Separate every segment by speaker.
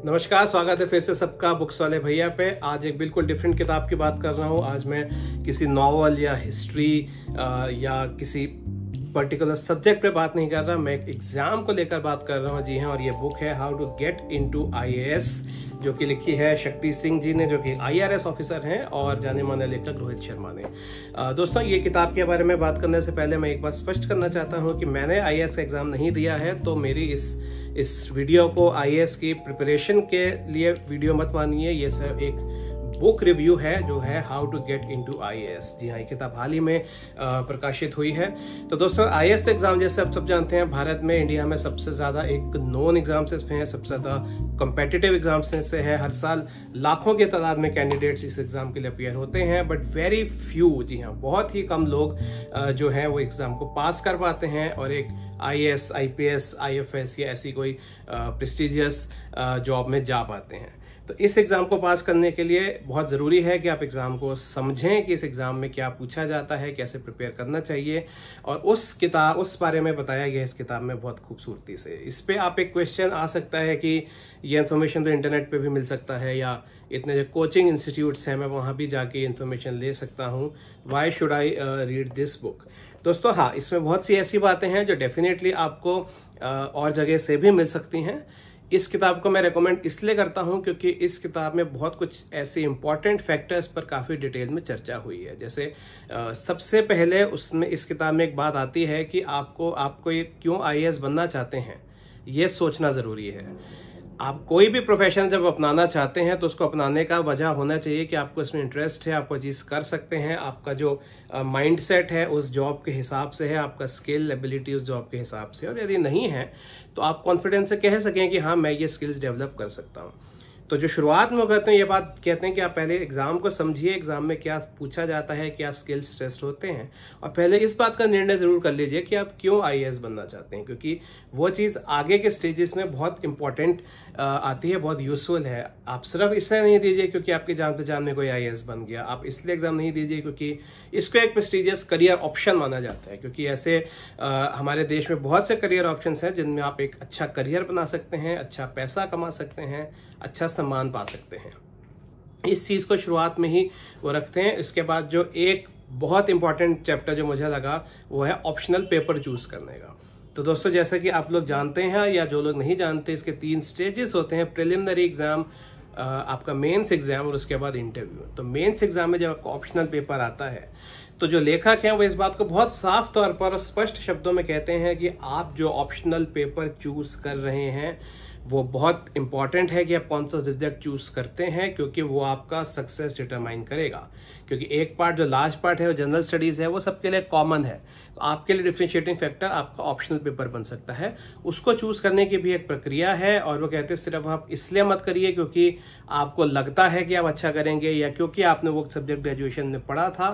Speaker 1: नमस्कार, स्वागत है फिर से सबका बुक्स वाले भैया पे। आज एक बिल्कुल डिफरेंट किताब की बात कर रहा हूँ। आज मैं किसी नॉवल या हिस्ट्री या किसी पर्टिकुलर सब्जेक्ट पे बात नहीं कर रहा, मैं एक एग्जाम को लेकर बात कर रहा हूँ। जी हाँ, और ये बुक है how to get into IAS, जो कि लिखी है शक्ति सिंह जी ने, जो कि आईआरएस ऑफिसर हैं, और जाने माने लेखक रोहित शर्मा ने। दोस्तों, ये किताब के बारे में बात करने से पहले मैं एक बात स्पष्ट करना चाहता हूँ कि मैंने आईएएस का एग्जाम नहीं दिया है, तो मेरी इस वीडियो को आईएएस की प्रिपरेशन के लिए वीडियो मत मानिए। ये सब एक बुक रिव्यू है जो है how to get into IAS. जी हाँ, ये किताब हाल ही में प्रकाशित हुई है। तो दोस्तों, आईएएस एग्जाम जैसे आप सब जानते हैं, भारत में, इंडिया में सबसे ज़्यादा एक नोन एग्जाम्स इसमें है, सबसे ज़्यादा कम्पिटिटिव एग्जाम्स से है। हर साल लाखों के तादाद में कैंडिडेट्स इस एग्जाम के लिए अपियर होते हैं, बट वेरी फ्यू, जी हाँ, बहुत ही कम लोग जो है वो एग्जाम को पास कर पाते हैं और एक आईएएस, आईपीएस, आईएफएस या ऐसी कोई प्रेस्टिजियस जॉब में जा पाते हैं। तो इस एग्जाम को पास करने के लिए बहुत ज़रूरी है कि आप एग्जाम को समझें कि इस एग्जाम में क्या पूछा जाता है, कैसे प्रिपेयर करना चाहिए, और उस बारे में बताया गया इस किताब में बहुत खूबसूरती से। इस पे आप एक क्वेश्चन आ सकता है कि ये इन्फॉर्मेशन तो इंटरनेट पे भी मिल सकता है, या इतने जो कोचिंग इंस्टीट्यूट्स हैं मैं वहाँ भी जाके इन्फॉर्मेशन ले सकता हूँ। Why should I read this book? दोस्तों हाँ, इसमें बहुत सी ऐसी बातें हैं जो डेफिनेटली आपको और जगह से भी मिल सकती हैं। इस किताब को मैं रेकमेंड इसलिए करता हूं क्योंकि इस किताब में बहुत कुछ ऐसे इंपॉर्टेंट फैक्टर्स पर काफ़ी डिटेल में चर्चा हुई है। जैसे सबसे पहले उसमें इस किताब में एक बात आती है कि आपको ये क्यों आईएएस बनना चाहते हैं, ये सोचना ज़रूरी है। आप कोई भी प्रोफेशन जब अपनाना चाहते हैं तो उसको अपनाने का वजह होना चाहिए कि आपको इसमें इंटरेस्ट है, आप वो चीज़ कर सकते हैं, आपका जो माइंड सेट है उस जॉब के हिसाब से है, आपका स्किल एबिलिटी उस जॉब के हिसाब से, और यदि नहीं है तो आप कॉन्फिडेंस से कह सकें कि हाँ, मैं ये स्किल्स डेवलप कर सकता हूँ। तो जो शुरुआत में वो कहते हैं, ये बात कहते हैं कि आप पहले एग्जाम को समझिए, एग्जाम में क्या पूछा जाता है, क्या स्किल्स टेस्ट होते हैं, और पहले इस बात का निर्णय जरूर कर लीजिए कि आप क्यों आईएएस बनना चाहते हैं, क्योंकि वो चीज़ आगे के स्टेजेस में बहुत इंपॉर्टेंट आती है, बहुत यूजफुल है। आप सिर्फ इसलिए नहीं दीजिए क्योंकि आपके जान पहचान में कोई आईएएस बन गया, आप इसलिए एग्जाम नहीं दीजिए क्योंकि इसको एक प्रेस्टिजियस करियर ऑप्शन माना जाता है, क्योंकि ऐसे हमारे देश में बहुत से करियर ऑप्शंस हैं जिनमें आप एक अच्छा करियर बना सकते हैं, अच्छा पैसा कमा सकते हैं, अच्छा सम्मान पा सकते हैं। इस चीज़ को शुरुआत में ही वो रखते हैं। इसके बाद जो एक बहुत इंपॉर्टेंट चैप्टर जो मुझे लगा वो है ऑप्शनल पेपर चूज करने का। तो दोस्तों, जैसा कि आप लोग जानते हैं या जो लोग नहीं जानते, इसके 3 स्टेजेस होते हैं: प्रिलिमिनरी एग्जाम, आपका मेंस एग्जाम, और उसके बाद इंटरव्यू। तो मेंस एग्जाम में जब आपका ऑप्शनल पेपर आता है तो जो लेखक हैं वो इस बात को बहुत साफ तौर पर और स्पष्ट शब्दों में कहते हैं कि आप जो ऑप्शनल पेपर चूज कर रहे हैं वो बहुत इंपॉर्टेंट है कि आप कौन सा सब्जेक्ट चूज करते हैं, क्योंकि वो आपका सक्सेस डिटरमाइन करेगा। क्योंकि एक पार्ट जो लास्ट पार्ट है वो जनरल स्टडीज है, वो सबके लिए कॉमन है। तो आपके लिए डिफरेंशिएटिंग फैक्टर आपका ऑप्शनल पेपर बन सकता है। उसको चूज करने की भी एक प्रक्रिया है, और वो कहते हैं सिर्फ आप इसलिए मत करिए क्योंकि आपको लगता है कि आप अच्छा करेंगे या क्योंकि आपने वो सब्जेक्ट ग्रेजुएशन में पढ़ा था।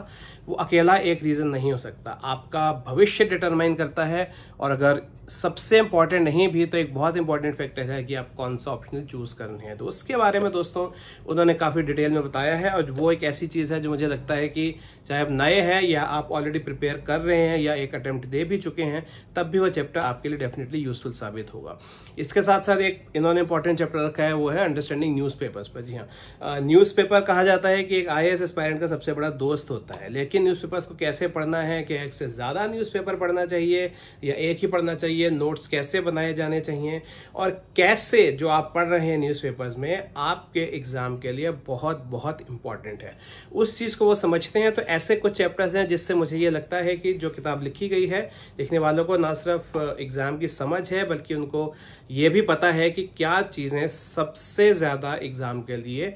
Speaker 1: वो अकेला एक रीजन नहीं हो सकता, आपका भविष्य डिटरमाइन करता है। और अगर सबसे इंपॉर्टेंट नहीं भी तो एक बहुत इंपॉर्टेंट फैक्टर है कि आप कौन सा ऑप्शनल चूज करने हैं। तो उसके बारे में दोस्तों उन्होंने काफ़ी डिटेल में बताया है, और वो एक ऐसी चीज़ है जो मुझे लगता है कि चाहे आप नए हैं या आप ऑलरेडी प्रिपेयर कर रहे हैं या एक अटेम्प्ट दे भी चुके हैं, तब भी वो चैप्टर आपके लिए डेफिनेटली यूजफुल साबित होगा। इसके साथ साथ एक इन्होंने इंपॉर्टेंट चैप्टर रखा है, वो है अंडरस्टैंडिंग न्यूज़पेपर्स पर। जी हाँ, न्यूज़पेपर कहा जाता है कि एक आईएएस एस्पायरेंट का सबसे बड़ा दोस्त होता है, लेकिन न्यूज़पेपर्स को कैसे पढ़ना है, कि एक से ज़्यादा न्यूज़पेपर पढ़ना चाहिए या एक ही पढ़ना चाहिए, नोट्स कैसे बनाए जाने चाहिए, और कैसे जो आप पढ़ रहे हैं न्यूज़पेपर्स में आपके एग्जाम के लिए बहुत बहुत इंपॉर्टेंट है। उस चीज़ को वो समझते हैं। तो ऐसे कुछ चैप्टर्स हैं जिससे मुझे ये लगता है कि जो किताब लिखी गई है, लिखने वालों को ना सिर्फ एग्जाम की समझ है बल्कि उनको ये भी पता है कि क्या चीज़ें सबसे ज़्यादा एग्जाम के लिए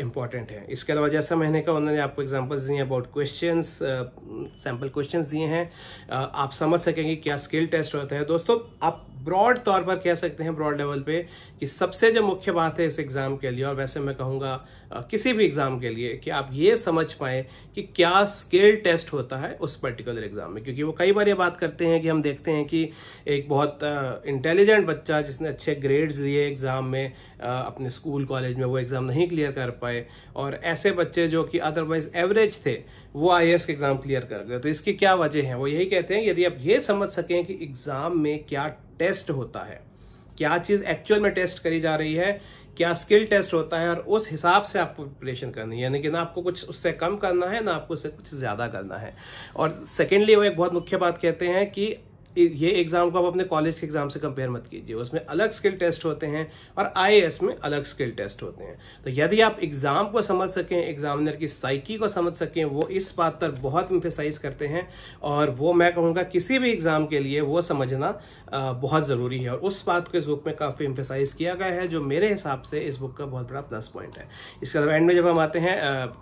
Speaker 1: इम्पॉर्टेंट है। इसके अलावा जैसा मैंने कहा, उन्होंने आपको एग्जांपल्स दिए हैं, अबाउट क्वेश्चंस, सैम्पल क्वेश्चंस दिए हैं, आप समझ सकेंगे क्या स्किल टेस्ट होता है। दोस्तों, आप ब्रॉड तौर पर कह सकते हैं, ब्रॉड लेवल पे, कि सबसे जो मुख्य बात है इस एग्जाम के लिए, और वैसे मैं कहूँगा किसी भी एग्जाम के लिए, कि आप ये समझ पाए कि क्या स्किल टेस्ट होता है उस पर्टिकुलर एग्जाम में। क्योंकि वो कई बार ये बात करते हैं कि हम देखते हैं कि एक बहुत इंटेलिजेंट बच्चा जिसने अच्छे ग्रेड्स लिए एग्जाम में, अपने स्कूल कॉलेज में, वो एग्जाम नहीं क्लियर कर पाए, और ऐसे बच्चे जो कि अदरवाइज एवरेज थे वो आईएएस के एग्जाम क्लियर कर गए। तो इसकी क्या वजह है? वो यही कहते हैं, यदि आप ये समझ सकें कि एग्जाम में क्या टेस्ट होता है, क्या चीज़ एक्चुअल में टेस्ट करी जा रही है, क्या स्किल टेस्ट होता है, और उस हिसाब से आपको प्रिपरेशन करनी है। यानी कि ना आपको कुछ उससे कम करना है, ना आपको उससे कुछ ज़्यादा करना है। और सेकेंडली वो एक बहुत मुख्य बात कहते हैं कि ये एग्जाम को आप अपने कॉलेज के एग्जाम से कंपेयर मत कीजिए, उसमें अलग स्किल टेस्ट होते हैं और आईएएस में अलग स्किल टेस्ट होते हैं। तो यदि आप एग्जाम को समझ सकें, एग्जामिनर की साइकी को समझ सकें, वो इस बात पर बहुत एम्फेसाइज करते हैं, और वो मैं कहूँगा किसी भी एग्जाम के लिए वो समझना बहुत ज़रूरी है, और उस बात को इस बुक में काफ़ी एम्फेसाइज किया गया है, जो मेरे हिसाब से इस बुक का बहुत बड़ा प्लस पॉइंट है। इसके अलावा एंड में जब हम आते हैं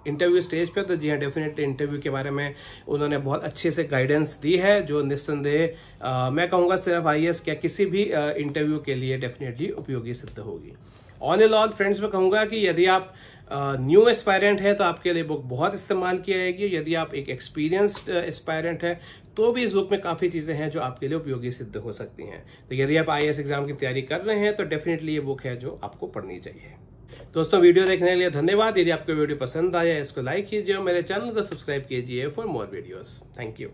Speaker 1: इंटरव्यू स्टेज पे, तो जी हाँ, डेफिनेटली इंटरव्यू के बारे में उन्होंने बहुत अच्छे से गाइडेंस दी है, जो निस्संदेह मैं कहूँगा सिर्फ आईएएस क्या किसी भी इंटरव्यू के लिए डेफिनेटली उपयोगी सिद्ध होगी। ऑन एंड ऑल फ्रेंड्स, मैं कहूँगा कि यदि आप न्यू एस्पायरेंट है तो आपके लिए बुक बहुत इस्तेमाल की जाएगी। यदि आप एक एक्सपीरियंस्ड एस्पायरेंट है तो भी इस बुक में काफ़ी चीज़ें हैं जो आपके लिए उपयोगी सिद्ध हो सकती हैं। तो यदि आप आईएएस एग्जाम की तैयारी कर रहे हैं तो डेफिनेटली ये बुक है जो आपको पढ़नी चाहिए। दोस्तों, वीडियो देखने के लिए धन्यवाद। यदि आपको वीडियो पसंद आया इसको लाइक कीजिए और मेरे चैनल को सब्सक्राइब कीजिए for more videos. Thank you.